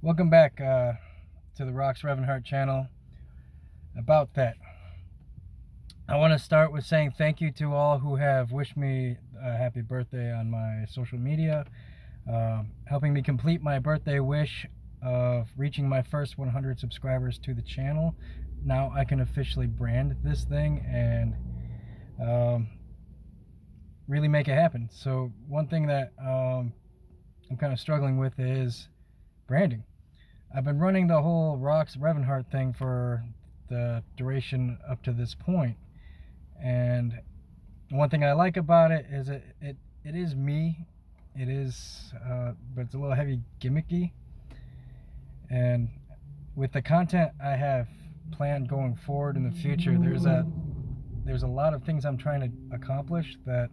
Welcome back to the Rocks Revenhart channel. About that, I want to start with saying thank you to all who have wished me a happy birthday on my social media, helping me complete my birthday wish of reaching my first 100 subscribers to the channel. Now I can officially brand this thing and really make it happen. So one thing that I'm kind of struggling with is branding. I've been running the whole Rocks Revenhart thing for the duration up to this point, and one thing I like about it is it is me. It is, but it's a little heavy gimmicky. And with the content I have planned going forward in the future, there's a lot of things I'm trying to accomplish that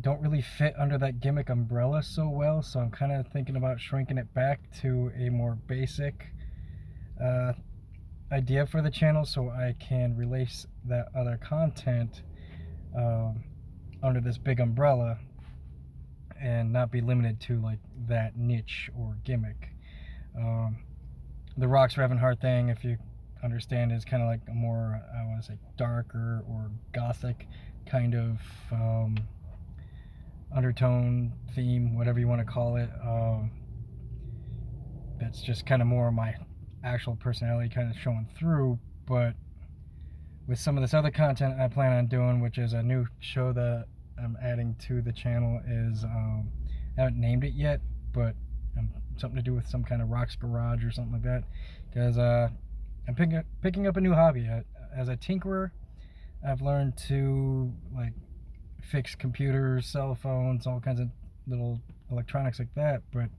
don't really fit under that gimmick umbrella so well, so I'm kind of thinking about shrinking it back to a more basic idea for the channel, so I can release that other content under this big umbrella and not be limited to like that niche or gimmick. The Rocks Revenhart thing, if you understand, is kind of like a more, I want to say, darker or gothic kind of undertone theme, whatever you want to call it. That's just kind of more of my actual personality kind of showing through. But with some of this other content I plan on doing, which is a new show that I'm adding to the channel, is I haven't named it yet, but something to do with some kind of Rocks Garage or something like that, because I'm picking up a new hobby. As a tinkerer, I've learned to like fix computers, cell phones, all kinds of little electronics like that. But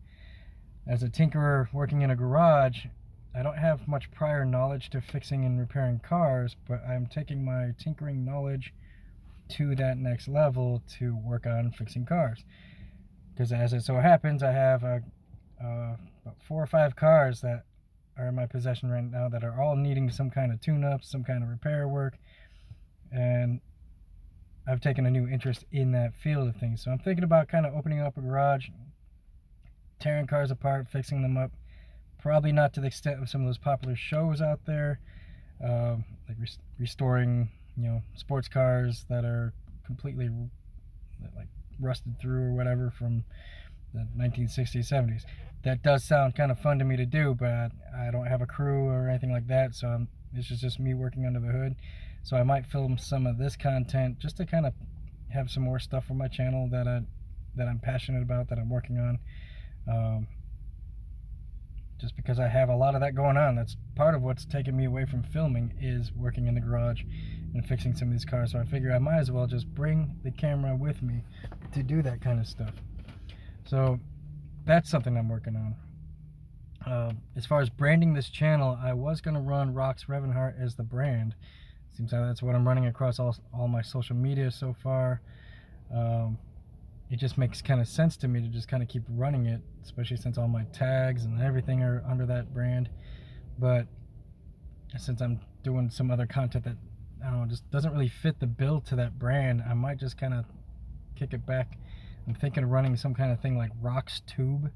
as a tinkerer working in a garage, I don't have much prior knowledge to fixing and repairing cars, but I'm taking my tinkering knowledge to that next level to work on fixing cars. Because as it so happens, I have about 4 or 5 cars that are in my possession right now that are all needing some kind of tune-up, some kind of repair work, and I've taken a new interest in that field of things. So I'm thinking about kind of opening up a garage, tearing cars apart, fixing them up. Probably not to the extent of some of those popular shows out there, like restoring, sports cars that are completely like rusted through or whatever from the 1960s, 70s. That does sound kind of fun to me to do, but I don't have a crew or anything like that, so this is just me working under the hood. So I might film some of this content just to kind of have some more stuff for my channel that I'm passionate about, that I'm working on. Just because I have a lot of that going on. That's part of what's taken me away from filming, is working in the garage and fixing some of these cars. So I figure I might as well just bring the camera with me to do that kind of stuff. So that's something I'm working on. As far as branding this channel, I was going to run Rocks Revenhart as the brand. Seems like that's what I'm running across all my social media so far. It just makes kind of sense to me to just kind of keep running it, especially since all my tags and everything are under that brand. But since I'm doing some other content that, I don't know, just doesn't really fit the bill to that brand, I might just kind of kick it back. I'm thinking of running some kind of thing like Rocks Tube,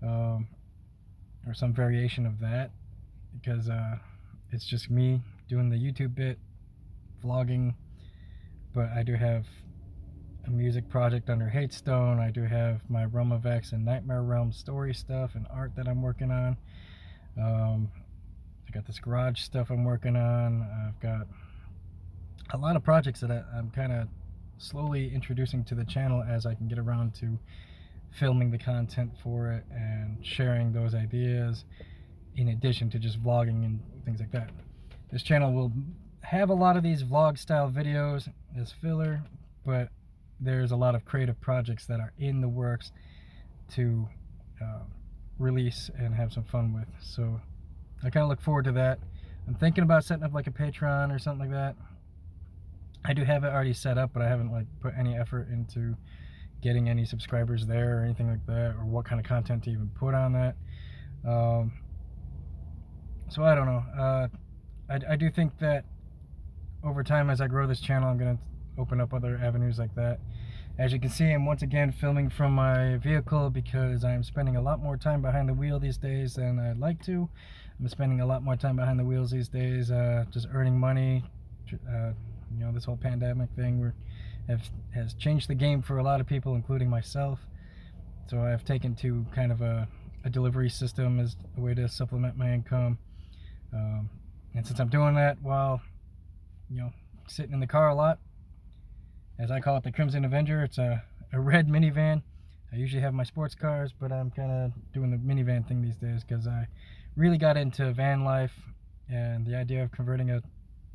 or some variation of that, because it's just me doing the YouTube bit, vlogging. But I do have a music project under Hatestone. I do have my Realm of X and Nightmare Realm story stuff and art that I'm working on. I got this garage stuff I'm working on. I've got a lot of projects that I'm kind of slowly introducing to the channel as I can get around to filming the content for it and sharing those ideas, in addition to just vlogging and things like that. This channel will have a lot of these vlog style videos as filler, but there's a lot of creative projects that are in the works to release and have some fun with. So I kind of look forward to that. I'm thinking about setting up like a Patreon or something like that. I do have it already set up, but I haven't like put any effort into getting any subscribers there or anything like that, or what kind of content to even put on that. So I don't know. I do think that over time, as I grow this channel, I'm going to open up other avenues like that. As you can see, I'm once again filming from my vehicle because I'm spending a lot more time behind the wheel these days than I'd like to. I'm spending a lot more time behind the wheels these days, just earning money. You know, this whole pandemic thing has changed the game for a lot of people, including myself. So I've taken to kind of a delivery system as a way to supplement my income. And since I'm doing that while, you know, sitting in the car a lot, as I call it, the Crimson Avenger, it's a red minivan. I usually have my sports cars, but I'm kind of doing the minivan thing these days because I really got into van life, and the idea of converting a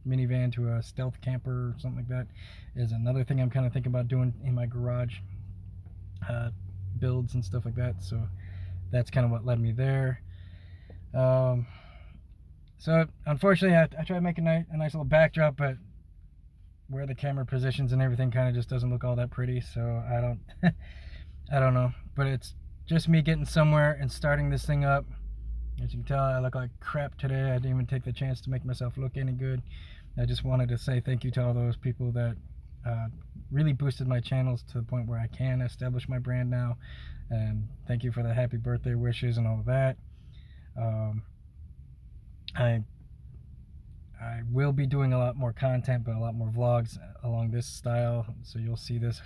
minivan to a stealth camper or something like that is another thing I'm kind of thinking about doing in my garage, builds and stuff like that. So that's kind of what led me there. So unfortunately, I tried to make a nice little backdrop, but where the camera positions and everything kind of just doesn't look all that pretty. So I don't I don't know, but it's just me getting somewhere and starting this thing up. As you can tell, I look like crap today. I didn't even take the chance to make myself look any good. I just wanted to say thank you to all those people that really boosted my channels to the point where I can establish my brand now, and thank you for the happy birthday wishes and all of that. I will be doing a lot more content, but a lot more vlogs along this style, so you'll see this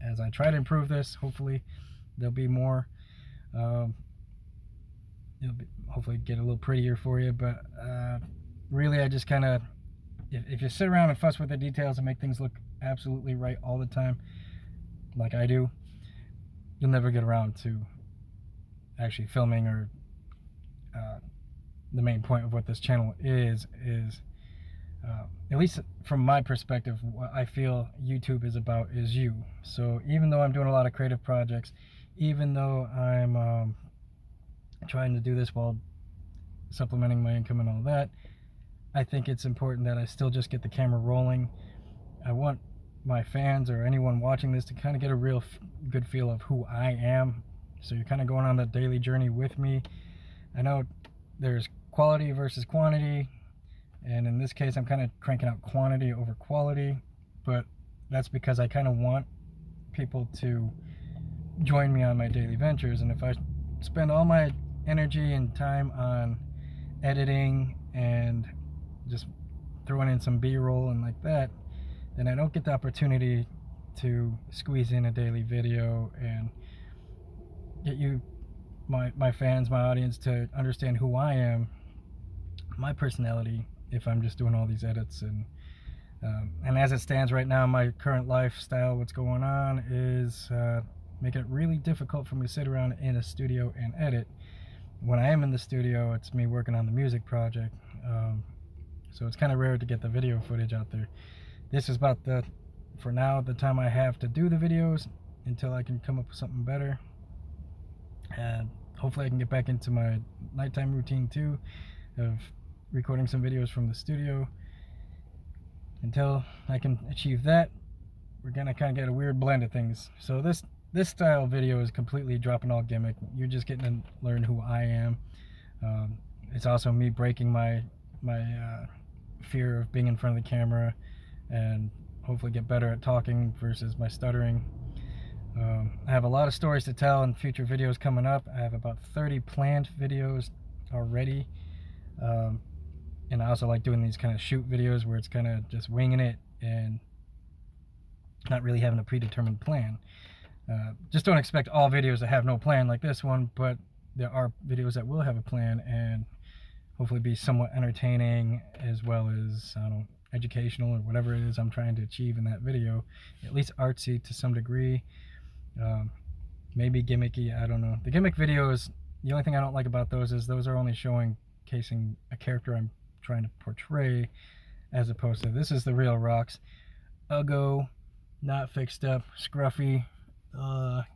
as I try to improve this. Hopefully there'll be more. It'll hopefully get a little prettier for you, but really I just kind of, if you sit around and fuss with the details and make things look absolutely right all the time like I do, you'll never get around to actually filming. Or the main point of what this channel is at least from my perspective, what I feel YouTube is about is you. So even though I'm doing a lot of creative projects, even though I'm trying to do this while supplementing my income and all that, I think it's important that I still just get the camera rolling. I want my fans or anyone watching this to kind of get a real good feel of who I am. So you're kind of going on the daily journey with me. I know there's quality versus quantity, and in this case I'm kind of cranking out quantity over quality, but that's because I kind of want people to join me on my daily ventures. And if I spend all my energy and time on editing and just throwing in some B-roll and like that, then I don't get the opportunity to squeeze in a daily video and get you, my fans, my audience, to understand who I am, my personality, if I'm just doing all these edits. And as it stands right now, my current lifestyle, what's going on is making it really difficult for me to sit around in a studio and edit. When I am in the studio, it's me working on the music project, so it's kind of rare to get the video footage out there. This is about for now, the time I have to do the videos until I can come up with something better. And hopefully I can get back into my nighttime routine too, of recording some videos from the studio. Until I can achieve that, we're gonna kind of get a weird blend of things. So this style video is completely dropping all gimmick. You're just getting to learn who I am. It's also me breaking my fear of being in front of the camera, and hopefully get better at talking versus my stuttering. I have a lot of stories to tell in future videos coming up. I have about 30 planned videos already. And I also like doing these kind of shoot videos where it's kind of just winging it and not really having a predetermined plan. Just don't expect all videos to have no plan like this one, but there are videos that will have a plan and hopefully be somewhat entertaining, as well as, I don't know, educational or whatever it is I'm trying to achieve in that video. At least artsy to some degree. Maybe gimmicky, I don't know. The gimmick videos, the only thing I don't like about those is those are only showcasing a character I'm trying to portray, as opposed to this is the real Rocks. Uggo, not fixed up, scruffy,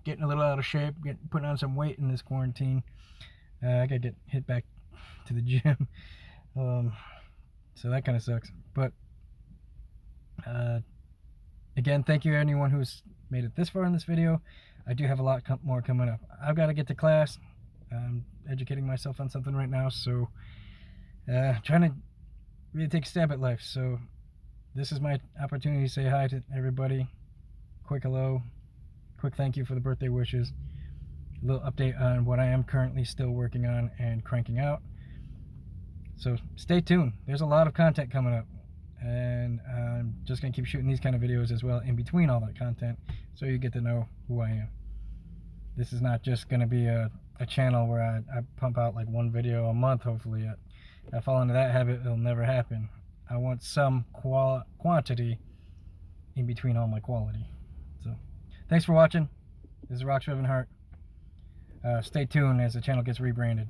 getting a little out of shape, putting on some weight in this quarantine. I gotta get hit back to the gym. So that kind of sucks. But again, thank you to anyone who's made it this far in this video. I do have a lot more coming up. I've got to get to class. I'm educating myself on something right now, so trying to really take a stab at life. So this is my opportunity to say hi to everybody. quick hello, quick thank you for the birthday wishes, a little update on what I am currently still working on and cranking out. So stay tuned. There's a lot of content coming up, and I'm just going to keep shooting these kind of videos as well in between all that content, so you get to know who I am. This is not just going to be a channel where I pump out like one video a month. Hopefully I fall into that habit. It'll never happen. I want some quantity in between all my quality. So thanks for watching. This is Rock Heart. Stay tuned as the channel gets rebranded.